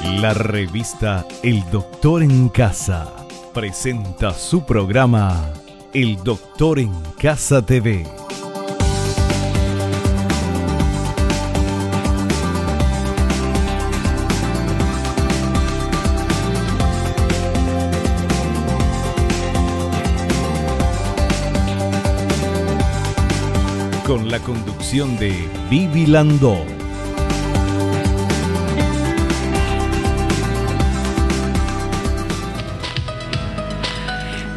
La revista El Doctor en Casa presenta su programa El Doctor en Casa TV. Con la conducción de Vivi Landó.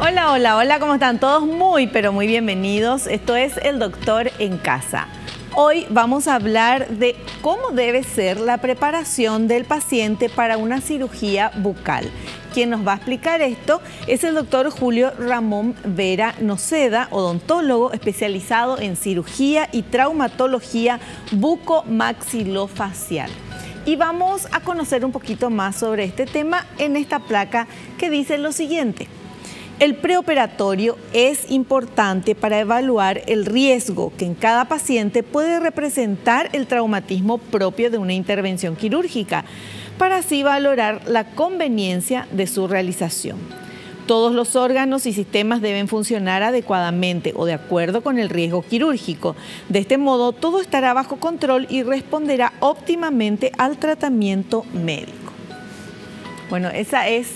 Hola, hola, hola, ¿cómo están todos? Muy, pero muy bienvenidos. Esto es El Doctor en Casa. Hoy vamos a hablar de cómo debe ser la preparación del paciente para una cirugía bucal. Quien nos va a explicar esto es el doctor Julio Ramón Vera Noceda, odontólogo especializado en cirugía y traumatología bucomaxilofacial. Y vamos a conocer un poquito más sobre este tema en esta placa que dice lo siguiente. El preoperatorio es importante para evaluar el riesgo que en cada paciente puede representar el traumatismo propio de una intervención quirúrgica, para así valorar la conveniencia de su realización. Todos los órganos y sistemas deben funcionar adecuadamente o de acuerdo con el riesgo quirúrgico. De este modo, todo estará bajo control y responderá óptimamente al tratamiento médico. Bueno, esa es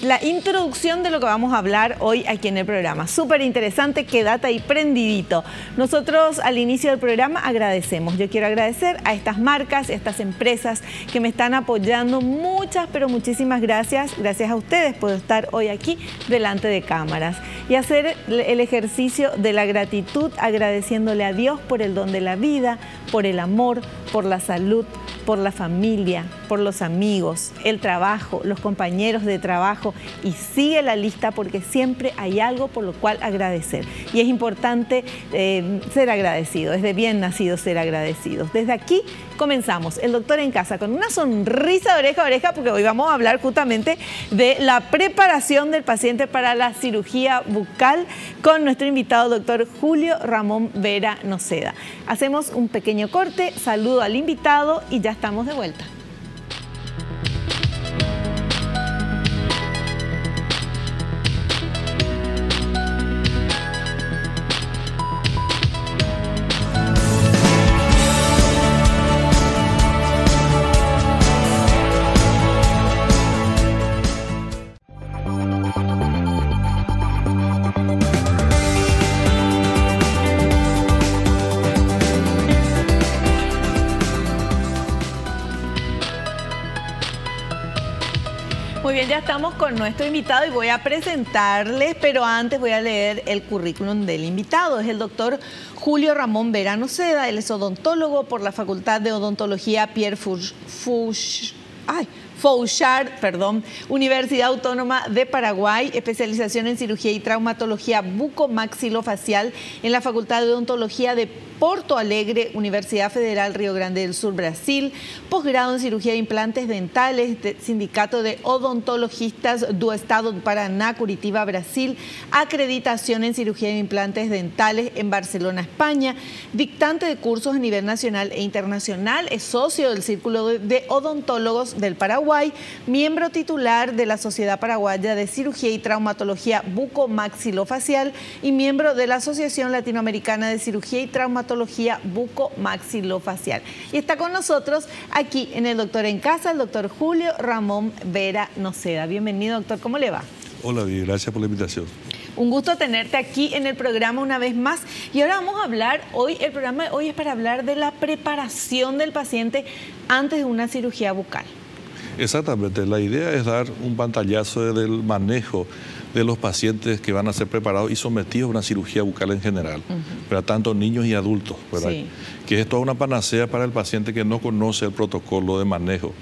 la introducción de lo que vamos a hablar hoy aquí en el programa. Súper interesante, quédate ahí prendidito. Nosotros al inicio del programa agradecemos. Yo quiero agradecer a estas marcas, a estas empresas que me están apoyando. Muchas, pero muchísimas gracias. Gracias a ustedes por estar hoy aquí delante de cámaras y hacer el ejercicio de la gratitud, agradeciéndole a Dios por el don de la vida, por el amor, por la salud, por la familia, por los amigos, el trabajo, los compañeros de trabajo, y sigue la lista porque siempre hay algo por lo cual agradecer. Y es importante ser agradecido, es de bien nacido ser agradecidos. Desde aquí comenzamos El Doctor en Casa con una sonrisa de oreja a oreja, porque hoy vamos a hablar justamente de la preparación del paciente para la cirugía bucal con nuestro invitado doctor Julio Ramón Vera Noceda. Hacemos un pequeño corte, saludo al invitado y ya estamos de vuelta. Muy bien, ya estamos con nuestro invitado y voy a presentarles, pero antes voy a leer el currículum del invitado. Es el doctor Julio Ramón Vera Noceda, él es odontólogo por la Facultad de Odontología Pierre Fauchard, Universidad Autónoma de Paraguay, especialización en cirugía y traumatología bucomaxilofacial en la Facultad de Odontología de Porto Alegre, Universidad Federal Río Grande del Sur, Brasil, posgrado en cirugía de implantes dentales, Sindicato de Odontologistas do Estado de Paraná, Curitiba, Brasil, acreditación en cirugía de implantes dentales en Barcelona, España, dictante de cursos a nivel nacional e internacional, es socio del Círculo de Odontólogos del Paraguay, miembro titular de la Sociedad Paraguaya de Cirugía y Traumatología Bucomaxilofacial y miembro de la Asociación Latinoamericana de Cirugía y Traumatología bucomaxilofacial. Y está con nosotros aquí en El Doctor en Casa, el doctor Julio Ramón Vera Noceda. Bienvenido, doctor. ¿Cómo le va? Hola, Vivi. Gracias por la invitación. Un gusto tenerte aquí en el programa una vez más. Y ahora vamos a hablar, el programa de hoy es para hablar de la preparación del paciente antes de una cirugía bucal. Exactamente. La idea es dar un pantallazo del manejo de los pacientes que van a ser preparados y sometidos a una cirugía bucal en general, para tanto niños y adultos, ¿verdad? Sí. Que es toda una panacea para el paciente que no conoce el protocolo de manejo,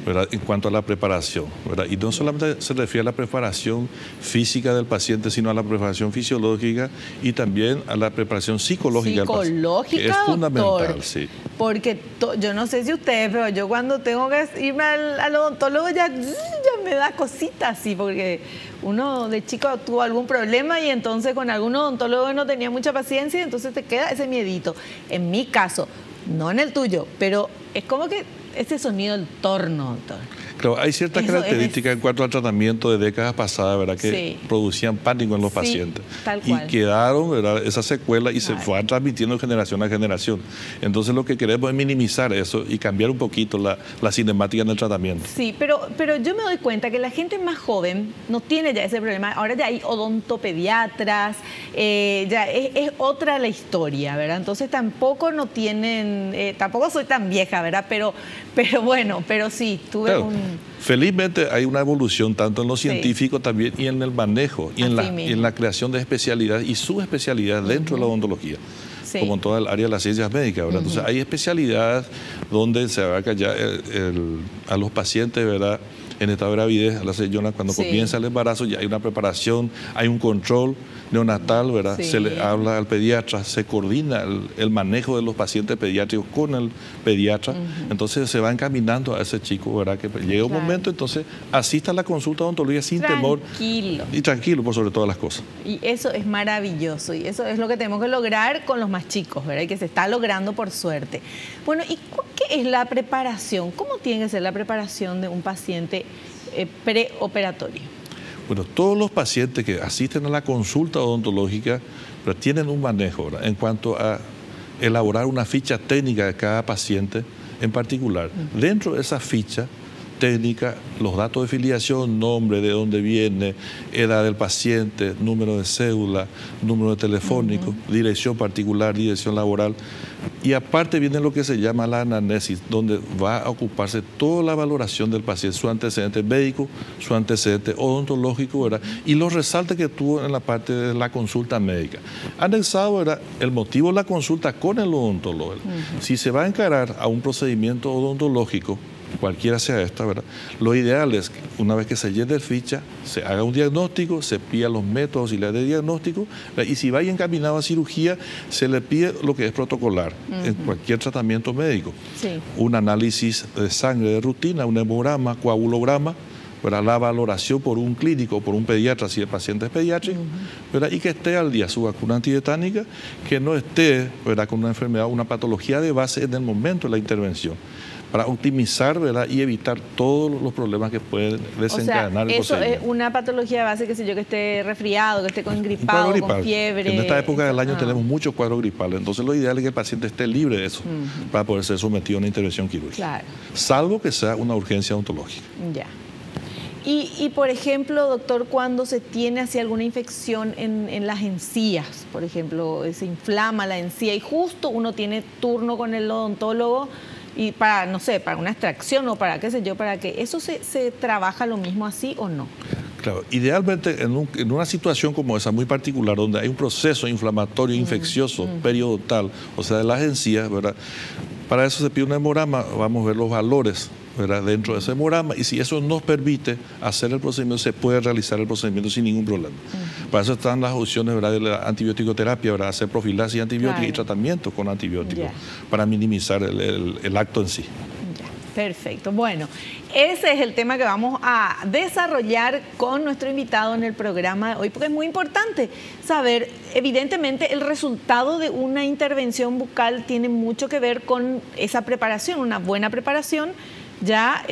¿verdad? En cuanto a la preparación, ¿verdad? Y no solamente se refiere a la preparación física del paciente, sino a la preparación fisiológica y también a la preparación psicológica del paciente, que es fundamental, doctor, sí. Porque yo no sé si ustedes, pero yo cuando tengo que irme al odontólogo ya me da cositas así, porque uno de chico tuvo algún problema y entonces con algún odontólogo no tenía mucha paciencia y entonces te queda ese miedito. En mi caso, no en el tuyo, pero es como que ese sonido del torno, doctor. Claro, hay ciertas características en cuanto al tratamiento de décadas pasadas, ¿verdad? Que producían pánico en los pacientes. Tal cual. Y quedaron, ¿verdad?, esa secuela y se fue transmitiendo de generación a generación. Entonces lo que queremos es minimizar eso y cambiar un poquito la cinemática en el tratamiento. Sí, pero yo me doy cuenta que la gente más joven no tiene ya ese problema. Ahora ya hay odontopediatras, ya es otra la historia, ¿verdad? Entonces tampoco no tienen, tampoco soy tan vieja, ¿verdad? Pero bueno, pero sí, tuve Felizmente hay una evolución tanto en lo científico también y en el manejo y en la creación de especialidades y subespecialidades dentro de la odontología. Como en toda el área de las ciencias médicas, ¿verdad? Entonces hay especialidades donde se abarca ya a los pacientes, ¿verdad?, en estado de gravidez, a la señora cuando comienza el embarazo ya hay una preparación, hay un control neonatal, ¿verdad? Se le habla al pediatra, se coordina el manejo de los pacientes pediátricos con el pediatra, entonces se va encaminando a ese chico, ¿verdad? Que llega un momento, entonces asista a la consulta odontológica sin temor. Y tranquilo por sobre todas las cosas. Y eso es maravilloso y eso es lo que tenemos que lograr con los más chicos, ¿verdad? Y que se está logrando por suerte. Bueno, ¿y qué es la preparación? ¿Cómo tiene que ser la preparación de un paciente preoperatorio? Bueno, todos los pacientes que asisten a la consulta odontológica tienen un manejo, ¿verdad?, en cuanto a elaborar una ficha técnica de cada paciente en particular. Dentro de esa ficha técnica, los datos de filiación, nombre, de dónde viene, edad del paciente, número de cédula, número de telefónico, dirección particular, dirección laboral. Y aparte viene lo que se llama la anamnesis, donde va a ocuparse toda la valoración del paciente, su antecedente médico, su antecedente odontológico, ¿verdad?, y los resaltes que tuvo en la parte de la consulta médica. Anexado era el motivo de la consulta con el odontólogo. Si se va a encarar a un procedimiento odontológico, cualquiera sea esta, ¿verdad?, lo ideal es que una vez que se llene el ficha, se haga un diagnóstico, se pida los métodos y la de diagnóstico, ¿verdad?, y si va encaminado a cirugía, se le pide lo que es protocolar en cualquier tratamiento médico. Un análisis de sangre de rutina, un hemograma, coagulograma, ¿verdad?, la valoración por un clínico, por un pediatra, si el paciente es pediátrico, ¿verdad?, y que esté al día su vacuna antitetánica, que no esté, ¿verdad?, con una enfermedad, una patología de base en el momento de la intervención, para optimizar, ¿verdad?, y evitar todos los problemas que pueden desencadenar el procedimiento. Eso es una patología de base, que sé yo, que esté resfriado, que esté con gripado, con fiebre. En esta época del año tenemos muchos cuadros gripales, entonces lo ideal es que el paciente esté libre de eso para poder ser sometido a una intervención quirúrgica. Salvo que sea una urgencia odontológica. Ya. Y por ejemplo, doctor, cuando se tiene así alguna infección en las encías, por ejemplo, se inflama la encía y justo uno tiene turno con el odontólogo, y para, no sé, para una extracción o para qué sé yo, para que eso se trabaja lo mismo así o no. Claro, idealmente en una situación como esa muy particular, donde hay un proceso inflamatorio, infeccioso, periodontal, o sea, de las encías, ¿verdad?, para eso se pide un hemograma, vamos a ver los valores, ¿verdad?, dentro de ese hemograma, y si eso nos permite hacer el procedimiento, se puede realizar el procedimiento sin ningún problema. Para eso están las opciones, ¿verdad?, de la antibioticoterapia, ¿verdad?, hacer profilaxis antibiótica y tratamiento con antibióticos para minimizar el acto en sí. Perfecto. Bueno, ese es el tema que vamos a desarrollar con nuestro invitado en el programa de hoy, porque es muy importante saber, evidentemente, el resultado de una intervención bucal tiene mucho que ver con esa preparación. Una buena preparación ya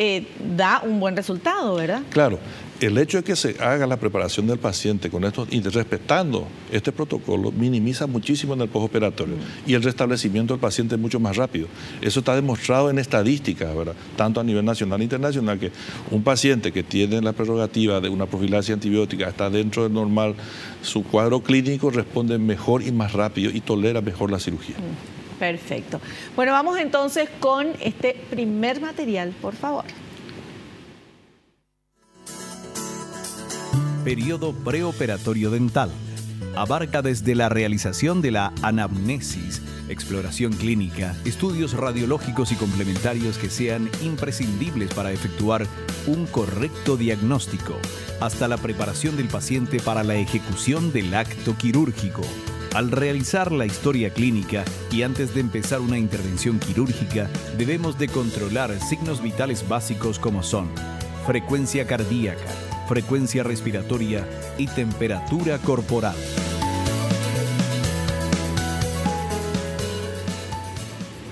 da un buen resultado, ¿verdad? Claro. El hecho de que se haga la preparación del paciente con esto y respetando este protocolo minimiza muchísimo en el postoperatorio y el restablecimiento del paciente es mucho más rápido. Eso está demostrado en estadísticas, ¿verdad?, tanto a nivel nacional e internacional, que un paciente que tiene la prerrogativa de una profilaxis antibiótica está dentro del normal, su cuadro clínico responde mejor y más rápido y tolera mejor la cirugía. Perfecto. Bueno, vamos entonces con este primer material, por favor. Periodo preoperatorio dental. Abarca desde la realización de la anamnesis, exploración clínica, estudios radiológicos y complementarios que sean imprescindibles para efectuar un correcto diagnóstico, hasta la preparación del paciente para la ejecución del acto quirúrgico. Al realizar la historia clínica y antes de empezar una intervención quirúrgica, debemos de controlar signos vitales básicos como son frecuencia cardíaca, frecuencia respiratoria y temperatura corporal.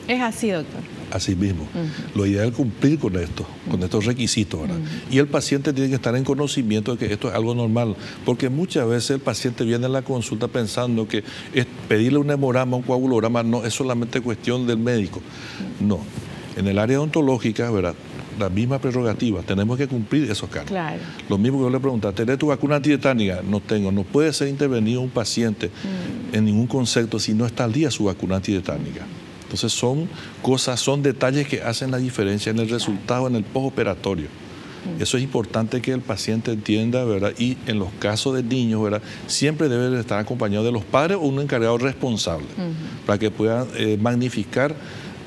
Es así, doctor. Así mismo. Lo ideal es cumplir con esto, con estos requisitos, ¿verdad? Y el paciente tiene que estar en conocimiento de que esto es algo normal, porque muchas veces el paciente viene a la consulta pensando que es pedirle un hemograma, un coagulograma, no es solamente cuestión del médico. No. En el área odontológica, ¿verdad?, la misma prerrogativa, tenemos que cumplir esos casos. Claro. Lo mismo que yo le pregunté, ¿tenés tu vacuna antitetánica? No tengo. No puede ser intervenido un paciente en ningún concepto si no está al día su vacuna antitetánica. Entonces son cosas, son detalles que hacen la diferencia en el resultado, en el postoperatorio. Eso es importante que el paciente entienda, ¿verdad? Y en los casos de niños, ¿verdad?, siempre debe estar acompañado de los padres o un encargado responsable para que puedan magnificar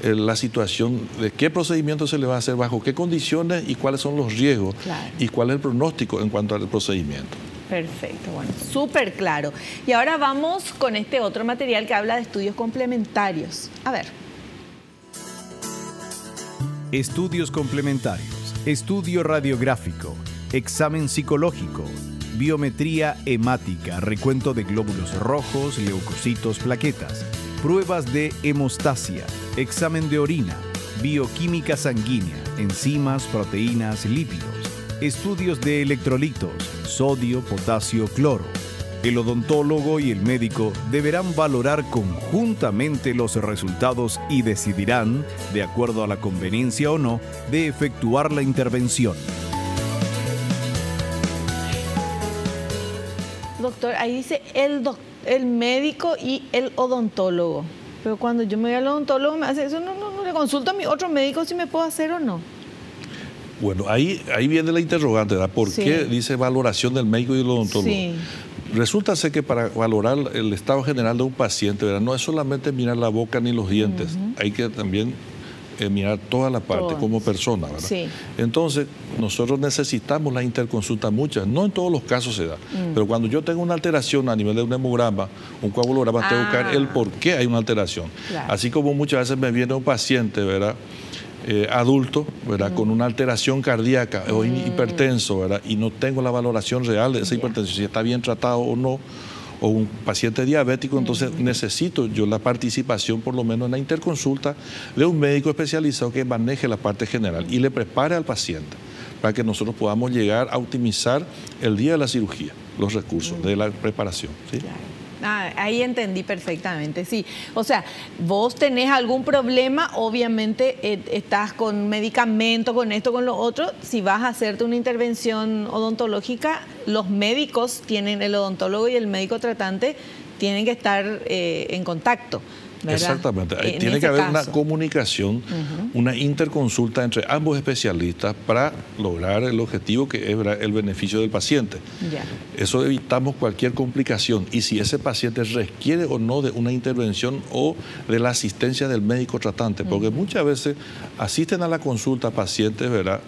la situación de qué procedimiento se le va a hacer, bajo qué condiciones y cuáles son los riesgos y cuál es el pronóstico en cuanto al procedimiento. Perfecto, bueno, súper claro. Y ahora vamos con este otro material que habla de estudios complementarios. A ver. Estudios complementarios, estudio radiográfico, examen psicológico, biometría hemática, recuento de glóbulos rojos, leucocitos, plaquetas, pruebas de hemostasia, examen de orina, bioquímica sanguínea, enzimas, proteínas, lípidos, estudios de electrolitos, sodio, potasio, cloro. El odontólogo y el médico deberán valorar conjuntamente los resultados y decidirán, de acuerdo a la conveniencia o no, de efectuar la intervención. Doctor, ahí dice el médico y el odontólogo. Pero cuando yo me voy al odontólogo me hace eso, no le consulto a mi otro médico si me puedo hacer o no. Bueno, ahí viene la interrogante, ¿verdad? ¿Por qué dice valoración del médico y del odontólogo? Sí. Resulta ser que para valorar el estado general de un paciente, ¿verdad?, no es solamente mirar la boca ni los dientes, hay que también mirar toda la parte como persona, ¿verdad? Sí. Entonces, nosotros necesitamos la interconsulta muchas, no en todos los casos se da, pero cuando yo tengo una alteración a nivel de un hemograma, un coagulograma, tengo que buscar el por qué hay una alteración. Claro. Así como muchas veces me viene un paciente, ¿verdad?, adulto, ¿verdad?, con una alteración cardíaca o hipertenso, ¿verdad?, y no tengo la valoración real de esa hipertensión, si está bien tratado o no, o un paciente diabético, entonces necesito yo la participación, por lo menos en la interconsulta, de un médico especializado que maneje la parte general y le prepare al paciente para que nosotros podamos llegar a optimizar el día de la cirugía, los recursos de la preparación, ¿sí? Claro. Ahí entendí perfectamente, sí. O sea, vos tenés algún problema, obviamente estás con medicamento, con esto, con lo otro. Si vas a hacerte una intervención odontológica, los médicos tienen, el odontólogo y el médico tratante tienen que estar en contacto, ¿verdad? Exactamente. Tiene que haber una comunicación, una interconsulta entre ambos especialistas para lograr el objetivo que es el beneficio del paciente. Ya. Eso evitamos cualquier complicación y si ese paciente requiere o no de una intervención o de la asistencia del médico tratante, porque muchas veces asisten a la consulta pacientes, ¿verdad?,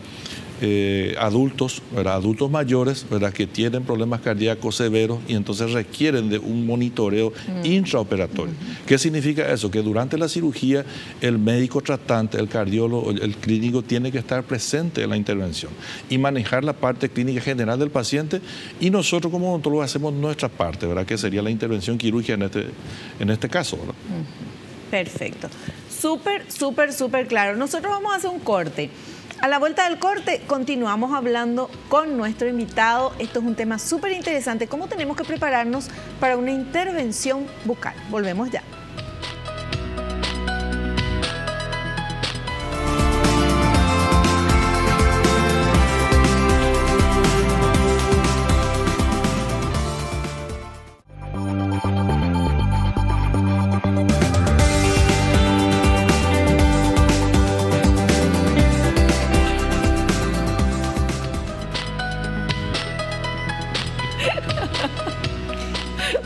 adultos, ¿verdad?, adultos mayores, ¿verdad?, que tienen problemas cardíacos severos y entonces requieren de un monitoreo intraoperatorio. ¿Qué significa eso? Que durante la cirugía el médico tratante, el cardiólogo, el clínico tiene que estar presente en la intervención y manejar la parte clínica general del paciente y nosotros como odontólogos hacemos nuestra parte, ¿verdad?, que sería la intervención quirúrgica en este caso, ¿verdad? Perfecto. Súper claro. Nosotros vamos a hacer un corte. A la vuelta del corte continuamos hablando con nuestro invitado. Esto es un tema súper interesante, cómo tenemos que prepararnos para una intervención bucal. Volvemos ya.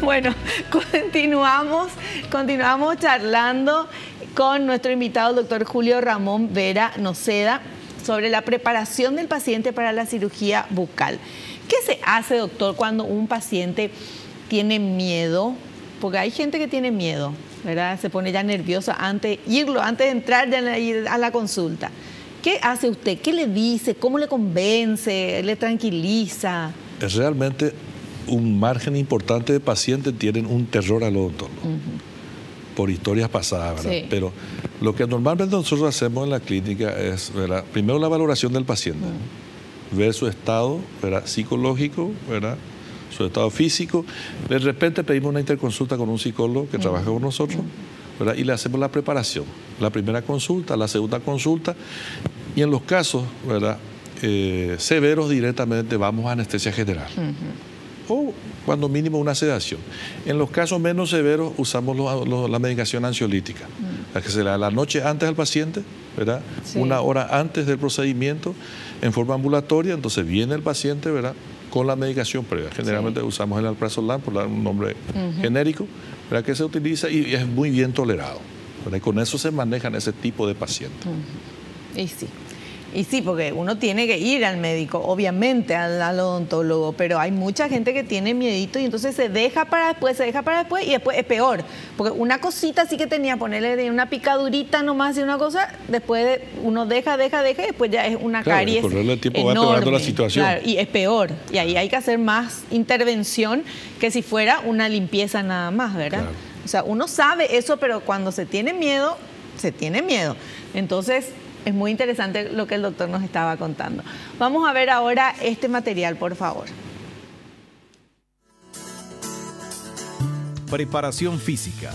Bueno, continuamos charlando con nuestro invitado, el doctor Julio Ramón Vera Noceda, sobre la preparación del paciente para la cirugía bucal. ¿Qué se hace, doctor, cuando un paciente tiene miedo? Porque hay gente que tiene miedo, ¿verdad? Se pone ya nervioso antes de entrar a la consulta. ¿Qué hace usted? ¿Qué le dice? ¿Cómo le convence? ¿Le tranquiliza? Es realmente un margen importante de pacientes tienen un terror al odontólogo por historias pasadas, ¿verdad? Sí. Pero Lo que normalmente nosotros hacemos en la clínica es, ¿verdad?, primero la valoración del paciente, ver su estado, ¿verdad?, psicológico, ¿verdad?, su estado físico. De repente pedimos una interconsulta con un psicólogo que trabaja con nosotros, ¿verdad?, y le hacemos la preparación, la primera consulta, la segunda consulta, y en los casos, ¿verdad?, severos directamente vamos a anestesia general. O cuando mínimo una sedación. En los casos menos severos usamos la medicación ansiolítica, la que se le da la noche antes al paciente, ¿verdad?, una hora antes del procedimiento en forma ambulatoria. Entonces viene el paciente, ¿verdad?, con la medicación previa. Generalmente usamos el alprazolam, por dar un nombre genérico, ¿verdad?, que se utiliza y es muy bien tolerado, ¿verdad?, y con eso se manejan ese tipo de pacientes. Y sí, porque uno tiene que ir al médico, obviamente, al odontólogo, pero hay mucha gente que tiene miedito y entonces se deja para después y después es peor. Porque una cosita así que tenía, ponerle una picadurita nomás y una cosa, después uno deja y después ya es una caries correrle el tiempo enorme, va empeorando la situación. Claro, y es peor. Y ahí hay que hacer más intervención que si fuera una limpieza nada más, ¿verdad? Claro. O sea, uno sabe eso, pero cuando se tiene miedo, se tiene miedo. Entonces, es muy interesante lo que el doctor nos estaba contando. Vamos a ver ahora este material, por favor. Preparación física.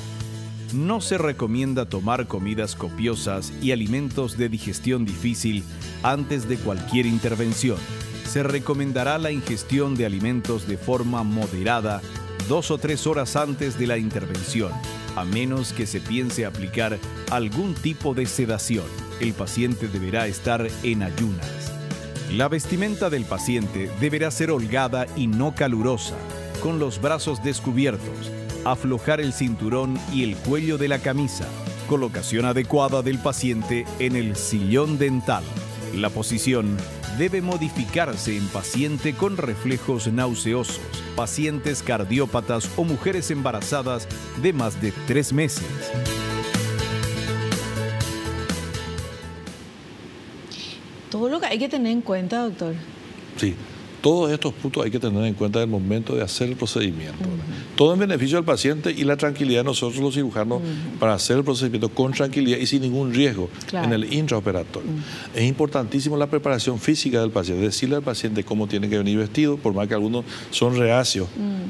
No se recomienda tomar comidas copiosas y alimentos de digestión difícil antes de cualquier intervención. Se recomendará la ingestión de alimentos de forma moderada 2 o 3 horas antes de la intervención, a menos que se piense aplicar algún tipo de sedación. El paciente deberá estar en ayunas. La vestimenta del paciente deberá ser holgada y no calurosa, con los brazos descubiertos, aflojar el cinturón y el cuello de la camisa, colocación adecuada del paciente en el sillón dental. La posición debe modificarse en paciente con reflejos nauseosos, pacientes cardiópatas o mujeres embarazadas de más de 3 meses. Todo lo que hay que tener en cuenta, doctor. Sí, todos estos puntos hay que tener en cuenta en el momento de hacer el procedimiento. Todo en beneficio del paciente y la tranquilidad de nosotros los cirujanos para hacer el procedimiento con tranquilidad y sin ningún riesgo en el intraoperatorio. Es importantísimo la preparación física del paciente, decirle al paciente cómo tiene que venir vestido, por más que algunos son reacios,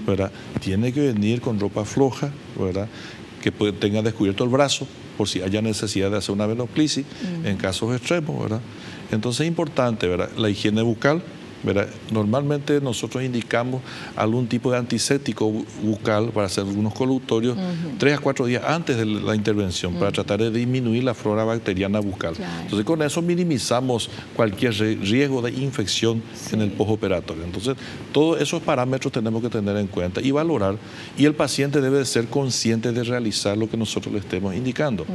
¿verdad? Tiene que venir con ropa floja, ¿verdad?, que tenga descubierto el brazo por si haya necesidad de hacer una venoclisis en casos extremos, ¿verdad? Entonces es importante, ¿verdad?, la higiene bucal, ¿verdad? Normalmente nosotros indicamos algún tipo de antiséptico bucal para hacer algunos colutorios 3 a 4 días antes de la intervención para tratar de disminuir la flora bacteriana bucal. Entonces con eso minimizamos cualquier riesgo de infección en el postoperatorio. Entonces todos esos parámetros tenemos que tener en cuenta y valorar, y el paciente debe de ser consciente de realizar lo que nosotros le estemos indicando.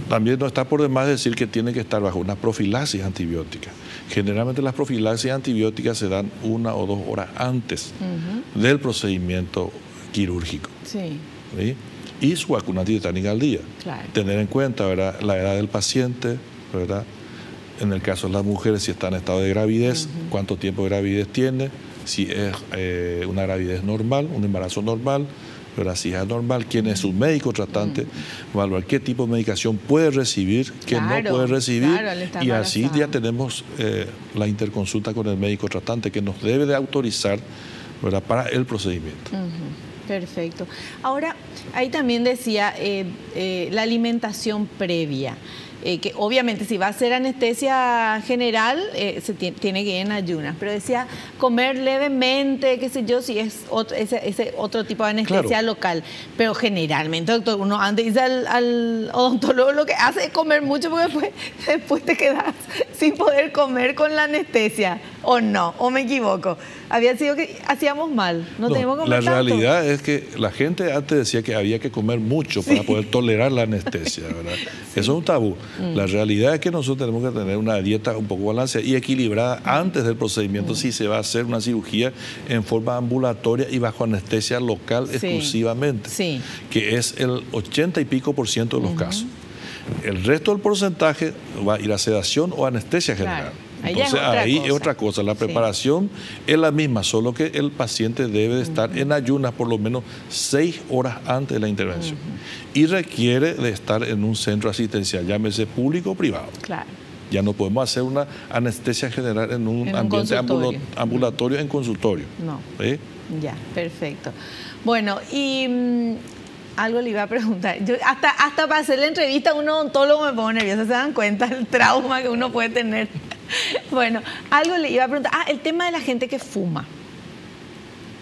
También no está por demás decir que tiene que estar bajo una profilaxis antibiótica. Generalmente las profilaxis antibióticas se dan 1 o 2 horas antes del procedimiento quirúrgico. ¿Sí? Y su vacuna antitetánica al día. Tener en cuenta, ¿verdad?, la edad del paciente, ¿verdad?, en el caso de las mujeres, si está en estado de gravidez, cuánto tiempo de gravidez tiene, si es una gravidez normal, un embarazo normal, pero si es anormal, quién es su médico tratante, evaluar qué tipo de medicación puede recibir, qué no puede recibir, y así ya tenemos la interconsulta con el médico tratante que nos debe de autorizar, ¿verdad?, para el procedimiento. Perfecto. Ahora, ahí también decía la alimentación previa. Que obviamente si va a ser anestesia general, se tiene que ir en ayunas, pero decía comer levemente, qué sé yo, si es ese otro tipo de anestesia local. Pero generalmente, doctor, uno antes dice al odontólogo lo que hace es comer mucho, porque después te quedas sin poder comer con la anestesia. ¿O no? ¿O me equivoco? Había sido que hacíamos mal, no teníamos que comer tanto. La realidad es que la gente antes decía que había que comer mucho para poder tolerar la anestesia, ¿verdad? Eso es un tabú. La realidad es que nosotros tenemos que tener una dieta un poco balanceada y equilibrada antes del procedimiento si se va a hacer una cirugía en forma ambulatoria y bajo anestesia local exclusivamente, que es el 80 y pico % de los casos. El resto del porcentaje va a ir a sedación o anestesia general. Entonces ahí es otra cosa. La preparación es la misma, solo que el paciente debe estar en ayunas por lo menos 6 horas antes de la intervención. Y requiere de estar en un centro asistencial, llámese público o privado. Claro. Ya no podemos hacer una anestesia general en un ambiente ambulatorio en consultorio. No. ¿Sí? Ya, perfecto. Bueno, y algo le iba a preguntar. Yo hasta para hacer la entrevista a un odontólogo me pongo nerviosa. ¿Se dan cuenta el trauma que uno puede tener? Bueno, algo le iba a preguntar. El tema de la gente que fuma.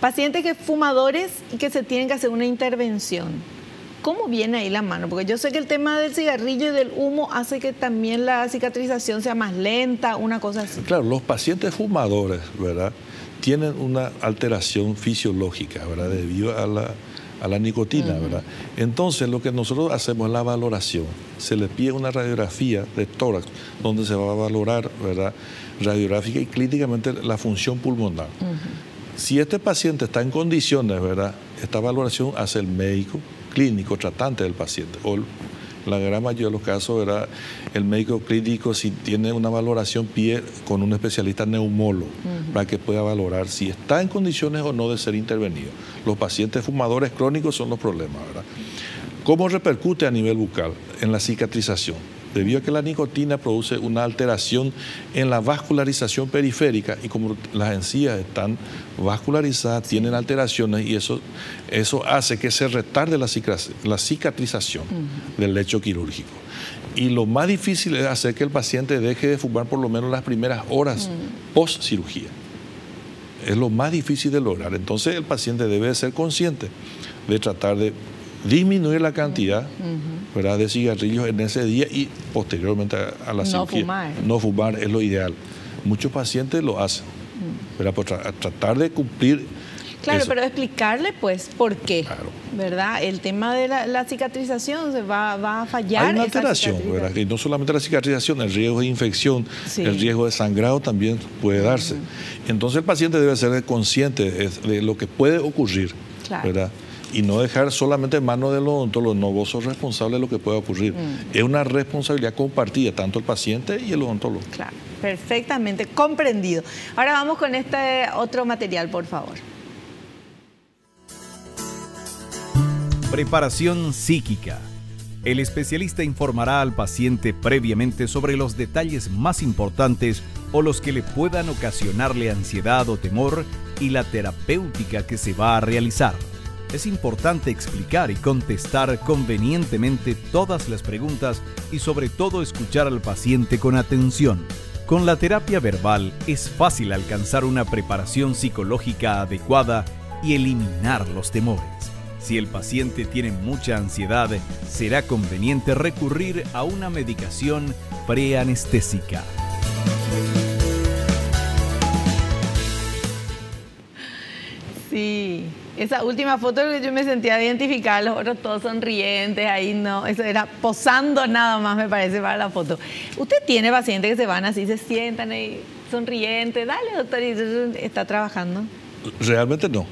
Pacientes que fumadores y que se tienen que hacer una intervención. ¿Cómo viene ahí la mano? Porque yo sé que el tema del cigarrillo y del humo hace que también la cicatrización sea más lenta, una cosa así. Claro, los pacientes fumadores, ¿verdad?, tienen una alteración fisiológica, ¿verdad?, debido a la nicotina, ¿verdad? Entonces, lo que nosotros hacemos es la valoración. Se le pide una radiografía de tórax, donde se va a valorar, ¿verdad?, radiográfica y clínicamente la función pulmonar. Si este paciente está en condiciones, ¿verdad?, esta valoración hace el médico clínico tratante del paciente, o la gran mayoría de los casos, ¿verdad?, el médico clínico, si tiene una valoración, pide con un especialista neumólogo para que pueda valorar si está en condiciones o no de ser intervenido. Los pacientes fumadores crónicos son los problemas, ¿verdad? ¿Cómo repercute a nivel bucal? En la cicatrización. Debido a que la nicotina produce una alteración en la vascularización periférica, y como las encías están vascularizadas, tienen alteraciones, y eso hace que se retarde la cicatrización del lecho quirúrgico. Y lo más difícil es hacer que el paciente deje de fumar por lo menos las primeras horas post cirugía. Es lo más difícil de lograr. Entonces el paciente debe ser consciente de tratar de disminuir la cantidad, ¿verdad?, de cigarrillos en ese día y posteriormente a la cirugía. No fumar es lo ideal. Muchos pacientes lo hacen, ¿verdad?, por tratar de cumplir. Claro, eso. pero explicarle, pues, por qué, claro, ¿verdad? El tema de la cicatrización se va a fallar. Hay una alteración, ¿verdad?, y no solamente la cicatrización, el riesgo de infección, el riesgo de sangrado también puede darse. Entonces el paciente debe ser consciente de lo que puede ocurrir, ¿verdad?, y no dejar solamente en manos del odontólogo. No, vos sos responsable de lo que pueda ocurrir. Es una responsabilidad compartida, tanto el paciente y el odontólogo. Claro, perfectamente comprendido. Ahora vamos con este otro material, por favor. Preparación psíquica. El especialista informará al paciente previamente sobre los detalles más importantes o los que le puedan ocasionarle ansiedad o temor y la terapéutica que se va a realizar. Es importante explicar y contestar convenientemente todas las preguntas y sobre todo escuchar al paciente con atención. Con la terapia verbal es fácil alcanzar una preparación psicológica adecuada y eliminar los temores. Si el paciente tiene mucha ansiedad, será conveniente recurrir a una medicación preanestésica. Sí, esa última foto que yo me sentía identificada, los otros todos sonrientes, ahí no, eso era posando nada más, me parece, para la foto. ¿Usted tiene pacientes que se van así, se sientan ahí sonrientes? Dale, doctor, ¿y está trabajando? Realmente no.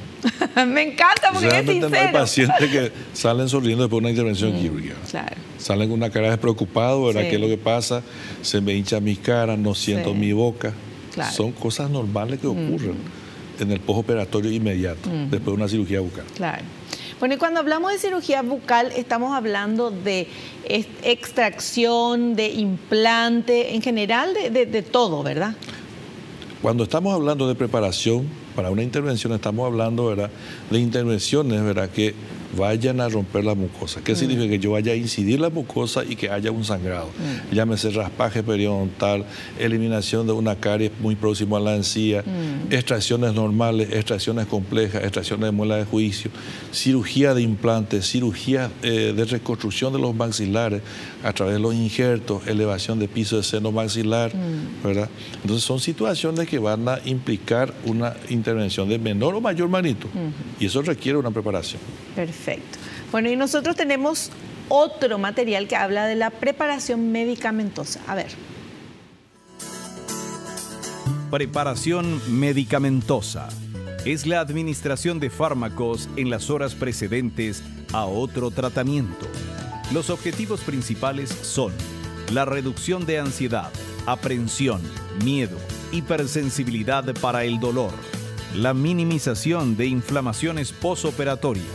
Me encanta porque realmente es sincero. No hay pacientes que salen sonriendo después de una intervención quirúrgica. Claro. Salen con una cara despreocupada, ¿verdad? ¿Qué es lo que pasa? Se me hincha mi cara, no siento mi boca. Claro. Son cosas normales que ocurren en el postoperatorio inmediato, después de una cirugía bucal. Claro. Bueno, y cuando hablamos de cirugía bucal, estamos hablando de extracción, de implante, en general de todo, ¿verdad? Cuando estamos hablando de preparación para una intervención, estamos hablando, ¿verdad?, de intervenciones, ¿verdad?, que vayan a romper la mucosa. ¿Qué significa? Que yo vaya a incidir la mucosa y que haya un sangrado. Llámese raspaje periodontal, eliminación de una caries muy próximo a la encía, extracciones normales, extracciones complejas, extracciones de muela de juicio, cirugía de implantes, cirugía de reconstrucción de los maxilares a través de los injertos, elevación de piso de seno maxilar, ¿verdad? Entonces son situaciones que van a implicar una intervención de menor o mayor magnitud y eso requiere una preparación. Perfecto. Bueno, y nosotros tenemos otro material que habla de la preparación medicamentosa. A ver. Preparación medicamentosa. Es la administración de fármacos en las horas precedentes a otro tratamiento. Los objetivos principales son la reducción de ansiedad, aprensión, miedo, hipersensibilidad para el dolor, la minimización de inflamaciones posoperatorias.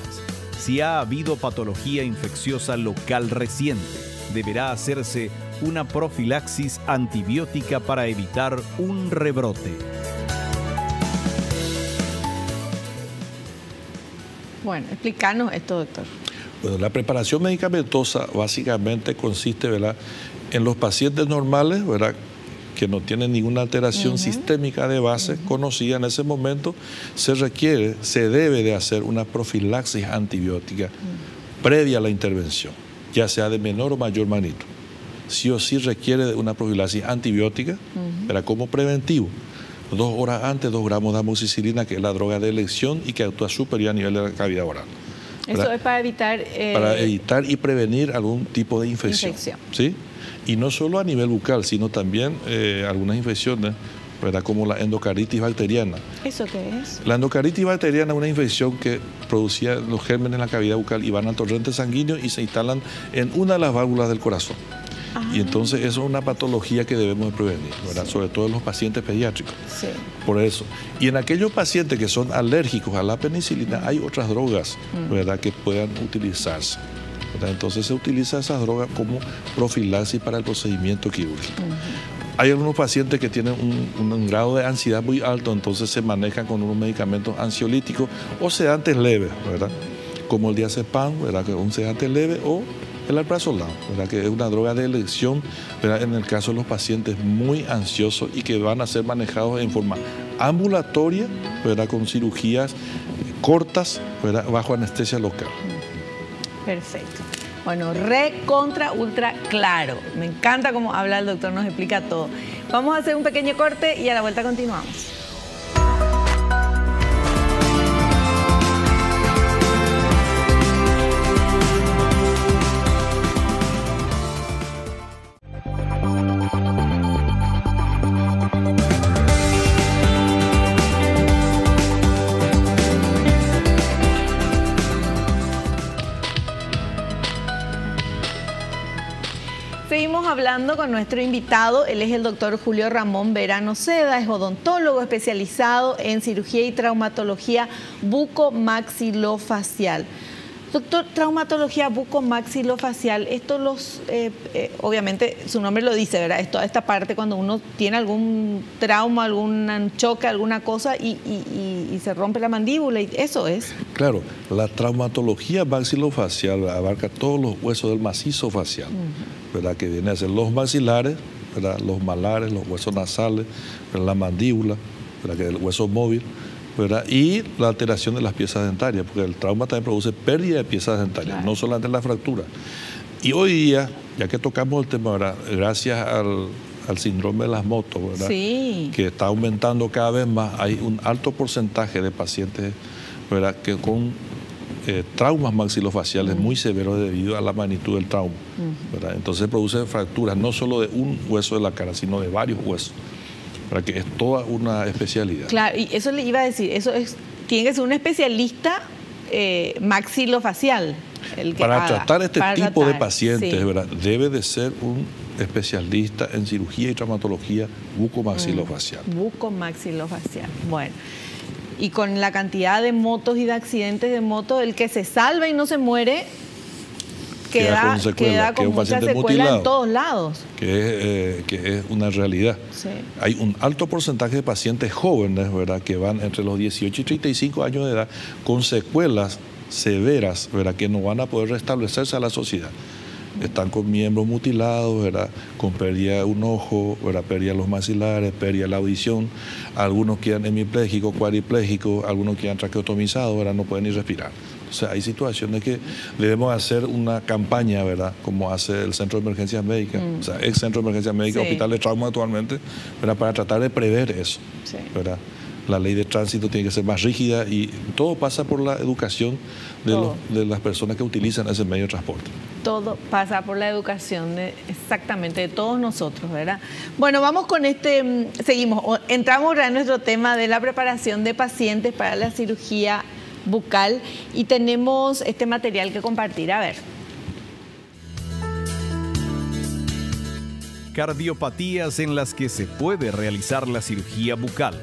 Si ha habido patología infecciosa local reciente, deberá hacerse una profilaxis antibiótica para evitar un rebrote. Bueno, explícanos esto, doctor. Bueno, la preparación medicamentosa básicamente consiste, ¿verdad?, en los pacientes normales, ¿verdad?, que no tienen ninguna alteración sistémica de base conocida en ese momento, se debe de hacer una profilaxis antibiótica previa a la intervención, ya sea de menor o mayor magnitud. Sí o sí requiere de una profilaxis antibiótica, ¿verdad?, como preventivo. 2 horas antes, 2 gramos de amoxicilina, que es la droga de elección y que actúa superior a nivel de la cavidad oral. ¿Verdad? Eso es para evitar... Para evitar y prevenir algún tipo de infección. ¿Sí? Y no solo a nivel bucal, sino también algunas infecciones, ¿verdad?, como la endocaritis bacteriana. ¿Eso qué es? La endocaritis bacteriana es una infección que producía los gérmenes en la cavidad bucal y van al torrente sanguíneo y se instalan en una de las válvulas del corazón. Y entonces eso es una patología que debemos de prevenir, ¿verdad?, sobre todo en los pacientes pediátricos. Sí. Por eso. Y en aquellos pacientes que son alérgicos a la penicilina, hay otras drogas, ¿verdad?, que puedan utilizarse, ¿verdad? Entonces se utiliza esas drogas como profilaxis para el procedimiento quirúrgico. Hay algunos pacientes que tienen un grado de ansiedad muy alto, entonces se manejan con unos medicamentos ansiolíticos o sedantes leves, ¿verdad?, como el diazepam, ¿verdad?, que es un sedante leve, o el alprazolam, ¿verdad?, que es una droga de elección, ¿verdad?, en el caso de los pacientes muy ansiosos y que van a ser manejados en forma ambulatoria, ¿verdad?, con cirugías cortas, ¿verdad?, bajo anestesia local. Perfecto. Bueno, recontra ultra claro. Me encanta cómo habla el doctor, nos explica todo. Vamos a hacer un pequeño corte y a la vuelta continuamos. Seguimos hablando con nuestro invitado. Él es el doctor Julio Ramón Verano Seda, es odontólogo especializado en cirugía y traumatología bucomaxilofacial. Doctor, traumatología bucomaxilofacial, esto obviamente su nombre lo dice, ¿verdad? Es toda esta parte cuando uno tiene algún trauma, algún choque, alguna cosa y se rompe la mandíbula, y eso es. Claro, la traumatología maxilofacial abarca todos los huesos del macizo facial, ¿verdad?, que viene a ser los maxilares, ¿verdad?, los malares, los huesos nasales, ¿verdad?, la mandíbula, ¿verdad?, que es el hueso móvil, ¿verdad?, y la alteración de las piezas dentarias, porque el trauma también produce pérdida de piezas dentarias, claro, no solamente la fractura. Y hoy día, ya que tocamos el tema, ¿verdad?, gracias al síndrome de las motos, ¿verdad?, sí, que está aumentando cada vez más, hay un alto porcentaje de pacientes, ¿verdad?, que con traumas maxilofaciales muy severos debido a la magnitud del trauma, ¿verdad? Entonces produce fracturas no solo de un hueso de la cara, sino de varios huesos, para que es toda una especialidad. Claro, y eso le iba a decir, tiene que ser un especialista maxilofacial. Para tratar este tipo de pacientes, sí, ¿verdad?, debe de ser un especialista en cirugía y traumatología bucomaxilofacial. Bucomaxilofacial, bueno. Y con la cantidad de motos y de accidentes de motos, el que se salva y no se muere queda con mucha secuela en todos lados. Que es una realidad. Sí. Hay un alto porcentaje de pacientes jóvenes, ¿verdad?, que van entre los 18 y 35 años de edad con secuelas severas, ¿verdad?, que no van a poder restablecerse a la sociedad. Están con miembros mutilados, ¿verdad?, con pérdida de un ojo, ¿verdad?, pérdida de los maxilares, pérdida de la audición, algunos quedan hemiplégicos, cuadriplégicos, algunos quedan traqueotomizados, ¿verdad?, no pueden ni respirar. O sea, hay situaciones que debemos hacer una campaña, ¿verdad?, como hace el Centro de Emergencias Médicas, o sea, ex Centro de Emergencias Médicas, sí, Hospital de Trauma actualmente, ¿verdad?, para tratar de prever eso, sí, ¿verdad? La ley de tránsito tiene que ser más rígida y todo pasa por la educación de las personas que utilizan ese medio de transporte. Todo pasa por la educación exactamente de todos nosotros, ¿verdad? Bueno, vamos con seguimos, entramos en nuestro tema de la preparación de pacientes para la cirugía bucal y tenemos este material que compartir, a ver. Cardiopatías en las que se puede realizar la cirugía bucal.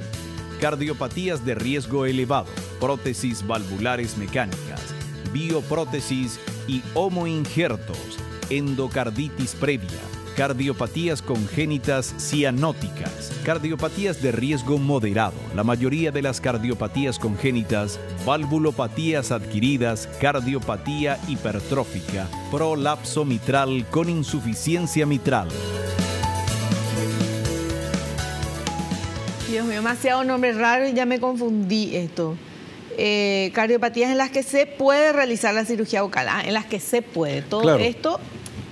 Cardiopatías de riesgo elevado, prótesis valvulares mecánicas, bioprótesis y homoinjertos, endocarditis previa, cardiopatías congénitas cianóticas, cardiopatías de riesgo moderado, la mayoría de las cardiopatías congénitas, valvulopatías adquiridas, cardiopatía hipertrófica, prolapso mitral con insuficiencia mitral. Dios mío, demasiado nombre raro y ya me confundí esto. Cardiopatías en las que se puede realizar la cirugía bucal, en las que se puede, todo claro. Esto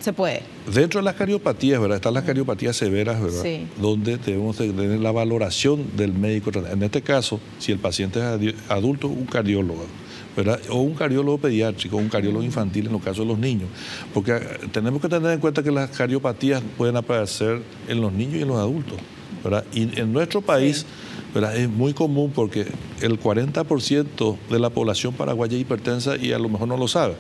se puede. Dentro de las cardiopatías, ¿verdad? Están las cardiopatías severas, ¿verdad? Sí. Donde debemos tener la valoración del médico. En este caso, si el paciente es adulto, un cardiólogo, ¿verdad? O un cardiólogo pediátrico, un cardiólogo infantil en los casos de los niños. Porque tenemos que tener en cuenta que las cardiopatías pueden aparecer en los niños y en los adultos, ¿verdad? Y en nuestro país, sí, ¿verdad? Es muy común porque el 40% de la población paraguaya es hipertensa y a lo mejor no lo sabe.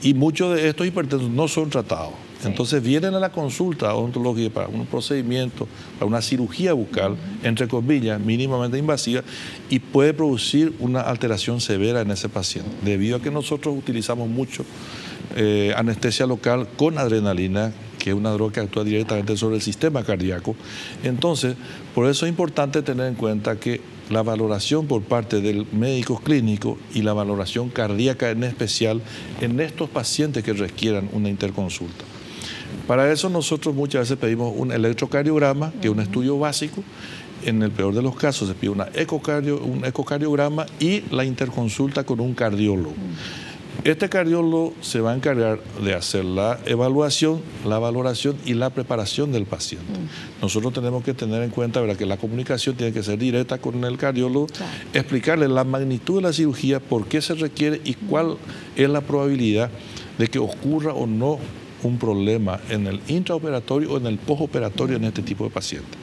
Y muchos de estos hipertensos no son tratados. Sí. Entonces vienen a la consulta odontológica para un procedimiento, para una cirugía bucal, entre comillas, mínimamente invasiva, y puede producir una alteración severa en ese paciente, debido a que nosotros utilizamos mucho anestesia local con adrenalina, que es una droga que actúa directamente sobre el sistema cardíaco. Entonces, por eso es importante tener en cuenta que la valoración por parte del médico clínico y la valoración cardíaca en especial en estos pacientes que requieran una interconsulta. Para eso nosotros muchas veces pedimos un electrocardiograma, que es un estudio básico. En el peor de los casos se pide un ecocardiograma y la interconsulta con un cardiólogo. Este cardiólogo se va a encargar de hacer la evaluación, la valoración y la preparación del paciente. Nosotros tenemos que tener en cuenta, ¿verdad?, que la comunicación tiene que ser directa con el cardiólogo, claro, explicarle la magnitud de la cirugía, por qué se requiere y cuál es la probabilidad de que ocurra o no un problema en el intraoperatorio o en el postoperatorio en este tipo de pacientes,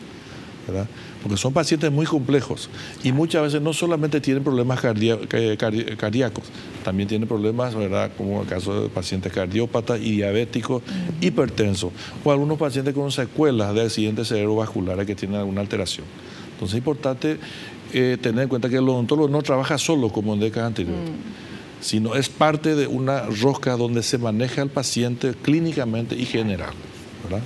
¿verdad? Porque son pacientes muy complejos y muchas veces no solamente tienen problemas cardíacos, también tienen problemas, ¿verdad?, como el caso de pacientes cardiópatas y diabéticos, hipertensos, o algunos pacientes con secuelas de accidentes cerebrovasculares que tienen alguna alteración. Entonces es importante tener en cuenta que el odontólogo no trabaja solo como en décadas anteriores, sino es parte de una rosca donde se maneja al paciente clínicamente y general, ¿verdad?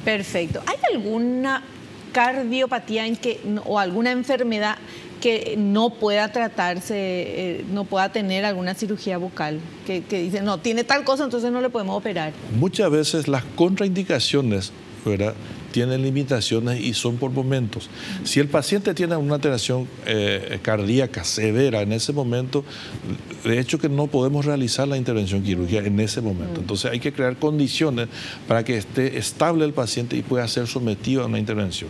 Perfecto. ¿Hay alguna cardiopatía o alguna enfermedad que no pueda tratarse, no pueda tener alguna cirugía bucal? Que dicen, no, tiene tal cosa, entonces no le podemos operar. Muchas veces las contraindicaciones, ¿verdad?, tienen limitaciones y son por momentos. Si el paciente tiene una alteración cardíaca severa en ese momento, de hecho que no podemos realizar la intervención quirúrgica en ese momento. Entonces hay que crear condiciones para que esté estable el paciente y pueda ser sometido a una intervención.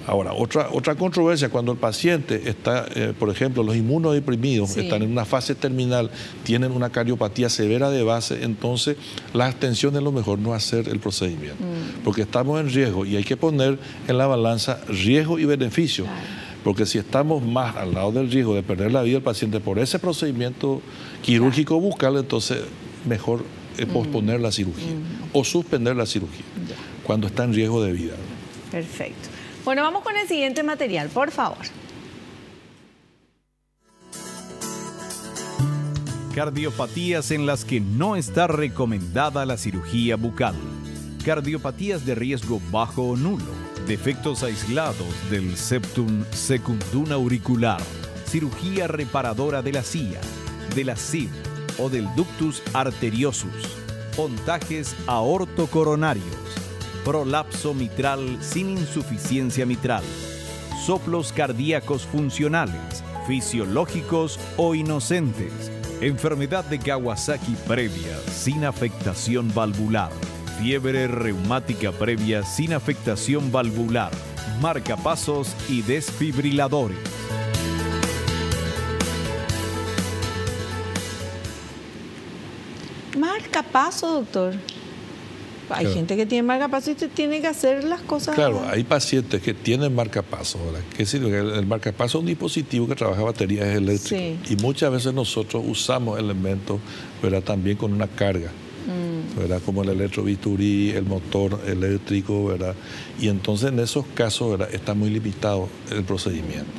Ahora, otra controversia, cuando el paciente está, por ejemplo, los inmunodeprimidos, sí, están en una fase terminal, tienen una cardiopatía severa de base, entonces la abstención es lo mejor, no hacer el procedimiento, porque estamos en riesgo y hay que poner en la balanza riesgo y beneficio, claro, porque si estamos más al lado del riesgo de perder la vida del paciente por ese procedimiento quirúrgico, claro, bucal, entonces mejor posponer la cirugía o suspender la cirugía cuando está en riesgo de vida. Perfecto. Bueno, vamos con el siguiente material, por favor. Cardiopatías en las que no está recomendada la cirugía bucal. Cardiopatías de riesgo bajo o nulo. Defectos aislados del septum secundum auricular. Cirugía reparadora de la CIA, de la SIV o del ductus arteriosus. Pontajes aortocoronarios. Prolapso mitral sin insuficiencia mitral, soplos cardíacos funcionales, fisiológicos o inocentes, enfermedad de Kawasaki previa sin afectación valvular, fiebre reumática previa sin afectación valvular, marcapasos y desfibriladores. Marcapaso, doctor. Hay gente que tiene marcapaso y usted tiene que hacer las cosas. Claro, hay pacientes que tienen marcapaso. ¿Qué significa? El marcapaso es un dispositivo que trabaja a baterías eléctricas. Sí. Y muchas veces nosotros usamos elementos, ¿verdad?, también con una carga. ¿verdad? Como el electrobisturí, el motor eléctrico, ¿verdad? Y entonces en esos casos, ¿verdad?, está muy limitado el procedimiento.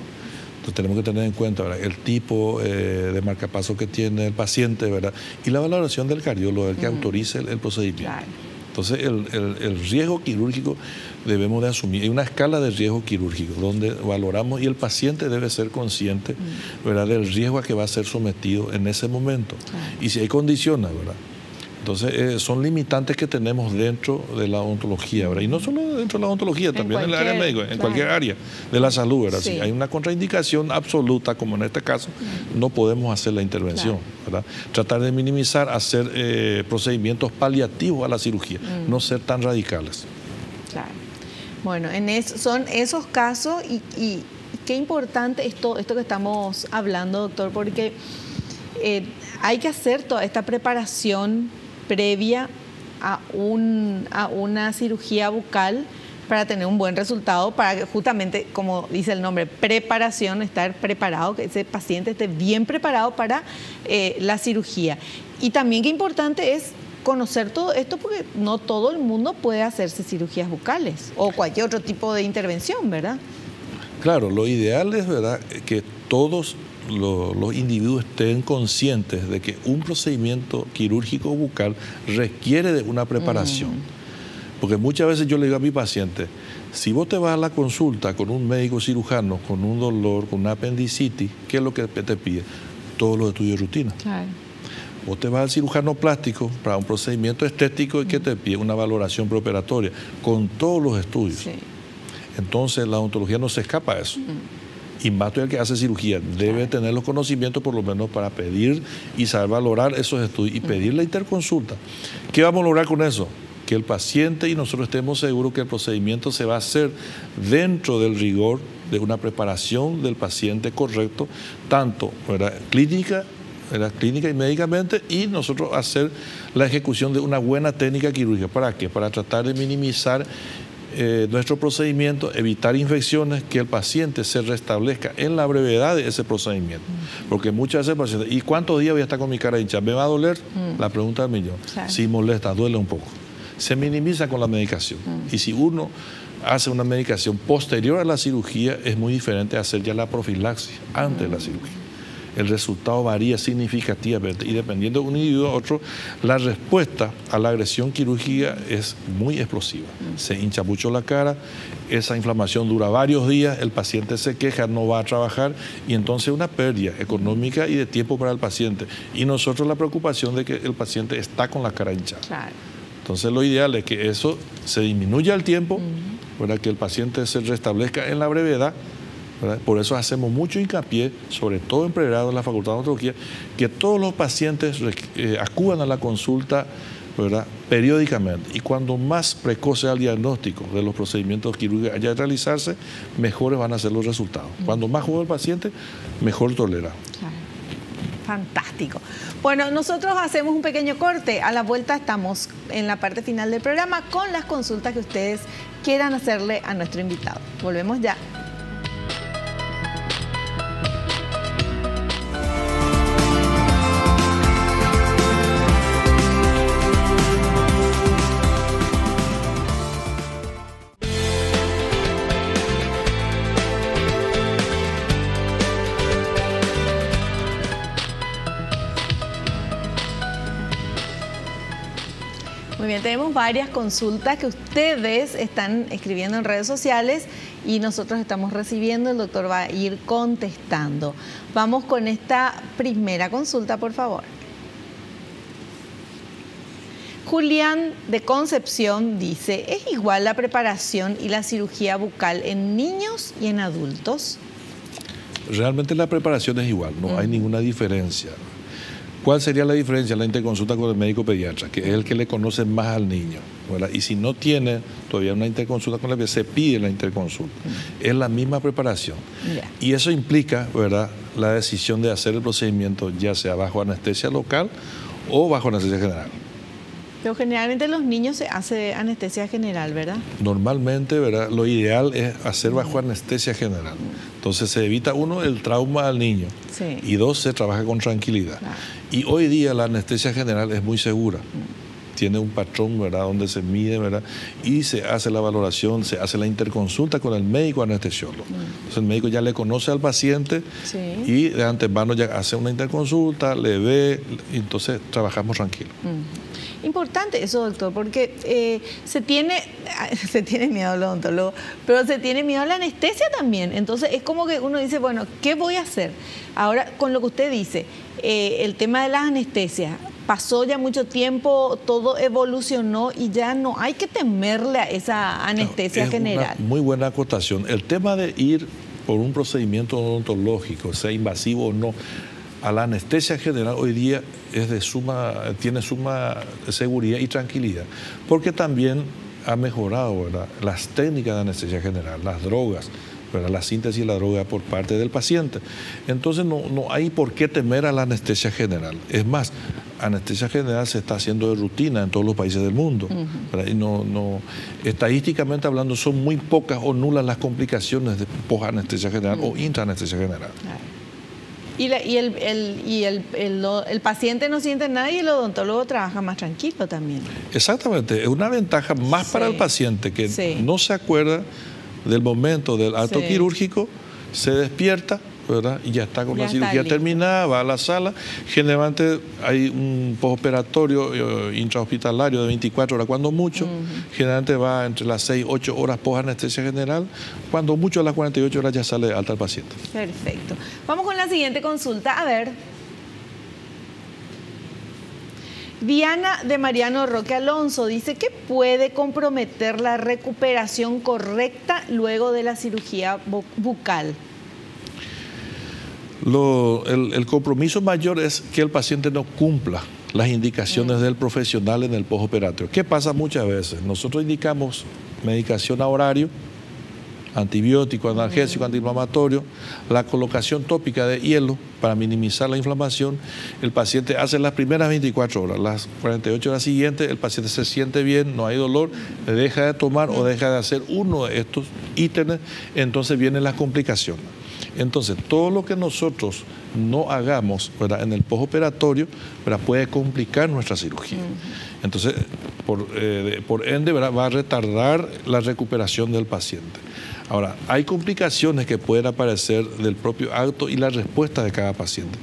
Entonces tenemos que tener en cuenta, ¿verdad?, el tipo de marcapaso que tiene el paciente, ¿verdad?, y la valoración del cardiólogo, el que autorice el procedimiento. Claro. Entonces el riesgo quirúrgico debemos de asumir. Hay una escala de riesgo quirúrgico donde valoramos y el paciente debe ser consciente, ¿verdad?, del riesgo a que va a ser sometido en ese momento. Claro. Y si hay condiciones, ¿verdad? Entonces son limitantes que tenemos dentro de la odontología, ¿verdad? Y no solo dentro de la odontología, también en el área médica, en cualquier área de la salud, ¿verdad? Sí. Si hay una contraindicación absoluta, como en este caso, no podemos hacer la intervención, ¿verdad? Tratar de minimizar, hacer procedimientos paliativos a la cirugía, no ser tan radicales. Claro. Bueno, son esos casos y qué importante esto que estamos hablando, doctor, porque hay que hacer toda esta preparación previa a una cirugía bucal para tener un buen resultado, para que justamente, como dice el nombre, preparación, estar preparado, que ese paciente esté bien preparado para la cirugía. Y también qué importante es conocer todo esto, porque no todo el mundo puede hacerse cirugías bucales o cualquier otro tipo de intervención, ¿verdad? Claro, lo ideal es, ¿verdad?, que todos los individuos estén conscientes de que un procedimiento quirúrgico bucal requiere de una preparación. Porque muchas veces yo le digo a mi paciente, si vos te vas a la consulta con un médico cirujano, con un dolor, con una apendicitis, ¿qué es lo que te pide? Todos los estudios de rutina. Claro. Vos te vas al cirujano plástico para un procedimiento estético y ¿qué te pide? Una valoración preoperatoria con todos los estudios. Sí. Entonces la odontología no se escapa a eso. Y más todavía el que hace cirugía debe tener los conocimientos por lo menos para pedir y saber valorar esos estudios y pedir la interconsulta. ¿Qué vamos a lograr con eso? Que el paciente y nosotros estemos seguros que el procedimiento se va a hacer dentro del rigor de una preparación del paciente correcto, tanto, ¿verdad?, clínica y médicamente, y nosotros hacer la ejecución de una buena técnica quirúrgica. ¿Para qué? Para tratar de minimizar nuestro procedimiento, evitar infecciones, que el paciente se restablezca en la brevedad de ese procedimiento. Porque muchas veces el paciente, ¿y cuántos días voy a estar con mi cara hinchada? ¿Me va a doler? La pregunta del millón. Claro. Si molesta, duele un poco. Se minimiza con la medicación. Y si uno hace una medicación posterior a la cirugía, es muy diferente a hacer ya la profilaxis antes de la cirugía. El resultado varía significativamente y dependiendo de un individuo a otro, la respuesta a la agresión quirúrgica es muy explosiva. Se hincha mucho la cara, esa inflamación dura varios días, el paciente se queja, no va a trabajar y entonces una pérdida económica y de tiempo para el paciente. Y nosotros la preocupación de que el paciente está con la cara hinchada. Claro. Entonces lo ideal es que eso se disminuya al tiempo, para que el paciente se restablezca en la brevedad. ¿Verdad? Por eso hacemos mucho hincapié, sobre todo en pregrado en la Facultad de Odontología, que todos los pacientes acudan a la consulta, ¿verdad?, periódicamente. Y cuando más precoz sea el diagnóstico de los procedimientos quirúrgicos haya de realizarse, mejores van a ser los resultados. Cuando más joven el paciente, mejor tolera. Claro. Fantástico. Bueno, nosotros hacemos un pequeño corte. A la vuelta estamos en la parte final del programa con las consultas que ustedes quieran hacerle a nuestro invitado. Volvemos ya. Muy bien, tenemos varias consultas que ustedes están escribiendo en redes sociales y nosotros estamos recibiendo, el doctor va a ir contestando. Vamos con esta primera consulta, por favor. Julián de Concepción dice, ¿es igual la preparación y la cirugía bucal en niños y en adultos? Realmente la preparación es igual, no hay ninguna diferencia. ¿Cuál sería la diferencia? La interconsulta con el médico pediatra, que es el que le conoce más al niño, ¿verdad? Y si no tiene todavía una interconsulta con el pediatra, se pide la interconsulta. Es la misma preparación. Y eso implica, ¿verdad?, la decisión de hacer el procedimiento ya sea bajo anestesia local o bajo anestesia general. Pero generalmente los niños se hace anestesia general, ¿verdad? Normalmente, ¿verdad?, lo ideal es hacer bajo anestesia general. Entonces se evita, uno, el trauma al niño, y dos, se trabaja con tranquilidad. Claro. Y hoy día la anestesia general es muy segura. tiene un patrón, ¿verdad?, donde se mide, ¿verdad?, y se hace la valoración, se hace la interconsulta con el médico anestesiólogo. Entonces el médico ya le conoce al paciente y de antemano ya hace una interconsulta, le ve, y entonces trabajamos tranquilo. Importante eso, doctor, porque se tiene miedo al odontólogo, pero se tiene miedo a la anestesia también. Entonces es como que uno dice, bueno, ¿qué voy a hacer? Ahora, con lo que usted dice, el tema de las anestesias, pasó ya mucho tiempo, todo evolucionó y ya no hay que temerle a esa anestesia general. Una muy buena acotación. El tema de ir por un procedimiento odontológico, sea invasivo o no, a la anestesia general hoy día tiene suma seguridad y tranquilidad, porque también ha mejorado, ¿verdad?, las técnicas de anestesia general, las drogas, ¿verdad?, la síntesis de la droga por parte del paciente. Entonces no hay por qué temer a la anestesia general. Es más, anestesia general se está haciendo de rutina en todos los países del mundo. Y estadísticamente hablando, son muy pocas o nulas las complicaciones de posanestesia general o intraanestesia general. Y el paciente no siente nada y el odontólogo trabaja más tranquilo también. Exactamente, es una ventaja más para el paciente que no se acuerda del momento del acto quirúrgico, se despierta, ¿verdad?, y ya está con la cirugía terminada, va a la sala. Generalmente hay un postoperatorio intrahospitalario de 24 horas, cuando mucho. Generalmente va entre las 6 y 8 horas posanestesia general, cuando mucho a las 48 horas ya sale de alta el paciente. Perfecto. Vamos con la siguiente consulta. A ver. Diana de Mariano Roque Alonso dice que puede comprometer la recuperación correcta luego de la cirugía bucal. El compromiso mayor es que el paciente no cumpla las indicaciones del profesional en el postoperatorio. ¿Qué pasa muchas veces? Nosotros indicamos medicación a horario, antibiótico, analgésico, antiinflamatorio, la colocación tópica de hielo para minimizar la inflamación. El paciente hace las primeras 24 horas, las 48 horas siguientes el paciente se siente bien, no hay dolor, deja de tomar o deja de hacer uno de estos ítems, entonces vienen las complicaciones. Entonces, todo lo que nosotros no hagamos, ¿verdad?, en el postoperatorio, ¿verdad?, puede complicar nuestra cirugía. Entonces, por ende, ¿verdad?, va a retardar la recuperación del paciente. Ahora, hay complicaciones que pueden aparecer del propio acto y la respuesta de cada paciente.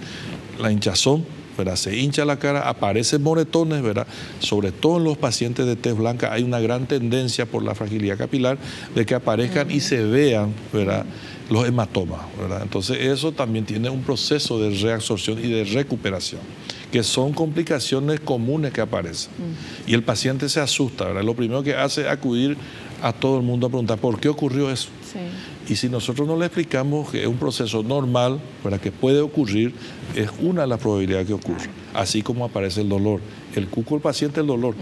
La hinchazón, ¿verdad?, se hincha la cara, aparecen moretones, ¿verdad?, sobre todo en los pacientes de tez blanca hay una gran tendencia por la fragilidad capilar de que aparezcan y se vean, ¿verdad?, los hematomas, ¿verdad? Entonces eso también tiene un proceso de reabsorción y de recuperación, que son complicaciones comunes que aparecen. Y el paciente se asusta, ¿verdad? Lo primero que hace es acudir a todo el mundo a preguntar ¿por qué ocurrió eso? Y si nosotros no le explicamos que es un proceso normal, ¿verdad?, que puede ocurrir, es una de las probabilidades que ocurre. Así como aparece el dolor. El cuco del paciente es el dolor.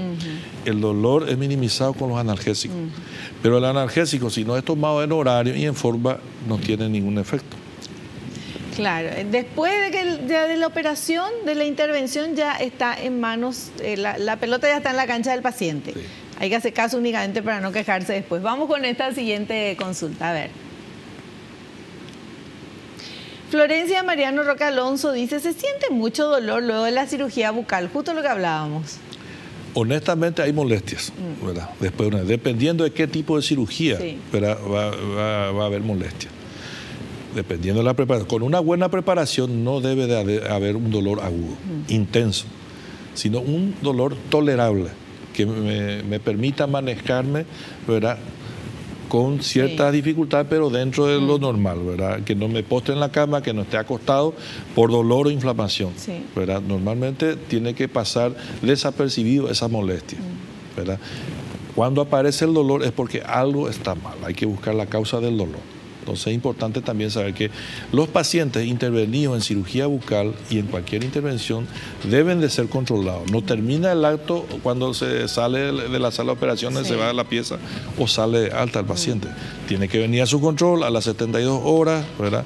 El dolor es minimizado con los analgésicos. Pero el analgésico, si no es tomado en horario y en forma, no tiene ningún efecto. Claro, después de la operación, de la intervención, ya está en manos, la pelota ya está en la cancha del paciente. Hay que hacer caso únicamente para no quejarse después. Vamos con esta siguiente consulta, a ver. Florencia Mariano Roque Alonso dice, ¿se siente mucho dolor luego de la cirugía bucal? Justo lo que hablábamos. Honestamente hay molestias, ¿verdad? Después, dependiendo de qué tipo de cirugía, ¿verdad?, va a haber molestias. Dependiendo de la preparación. Con una buena preparación no debe de haber un dolor agudo, intenso, sino un dolor tolerable, que me permita manejarme, ¿verdad?, con cierta dificultad, pero dentro de lo normal, ¿verdad? Que no me postre en la cama, que no esté acostado por dolor o inflamación, ¿verdad? Normalmente tiene que pasar desapercibido esa molestia, ¿verdad? Cuando aparece el dolor es porque algo está mal, hay que buscar la causa del dolor. Entonces es importante también saber que los pacientes intervenidos en cirugía bucal y en cualquier intervención deben de ser controlados. No termina el acto cuando se sale de la sala de operaciones, se va a la pieza o sale alta el paciente. Tiene que venir a su control a las 72 horas, ¿verdad?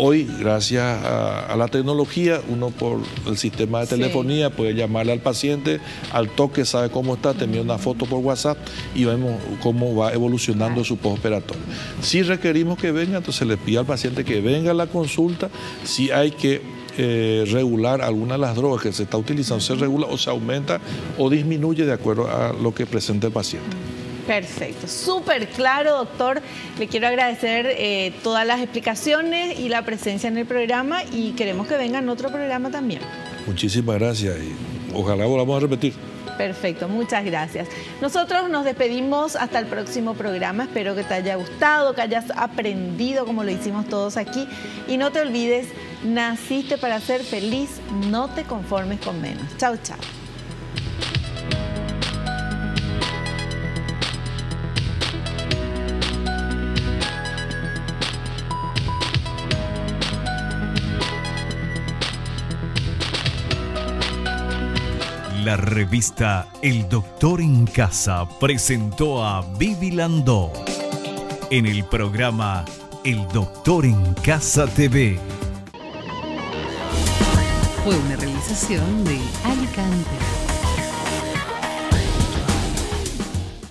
Hoy, gracias a la tecnología, uno por el sistema de telefonía puede llamarle al paciente, al toque sabe cómo está, te envía una foto por WhatsApp y vemos cómo va evolucionando su postoperatorio. Si requerimos que venga, entonces le pide al paciente que venga a la consulta. Si hay que regular algunas de las drogas que se está utilizando, se regula o se aumenta o disminuye de acuerdo a lo que presenta el paciente. Perfecto, súper claro, doctor. Le quiero agradecer todas las explicaciones y la presencia en el programa y queremos que venga en otro programa también. Muchísimas gracias y ojalá volvamos a repetir. Perfecto, muchas gracias. Nosotros nos despedimos hasta el próximo programa. Espero que te haya gustado, que hayas aprendido como lo hicimos todos aquí. Y no te olvides, naciste para ser feliz, no te conformes con menos. Chau, chau. La revista El Doctor en Casa presentó a Vivi Landó en el programa El Doctor en Casa TV. Fue una realización de Alicante.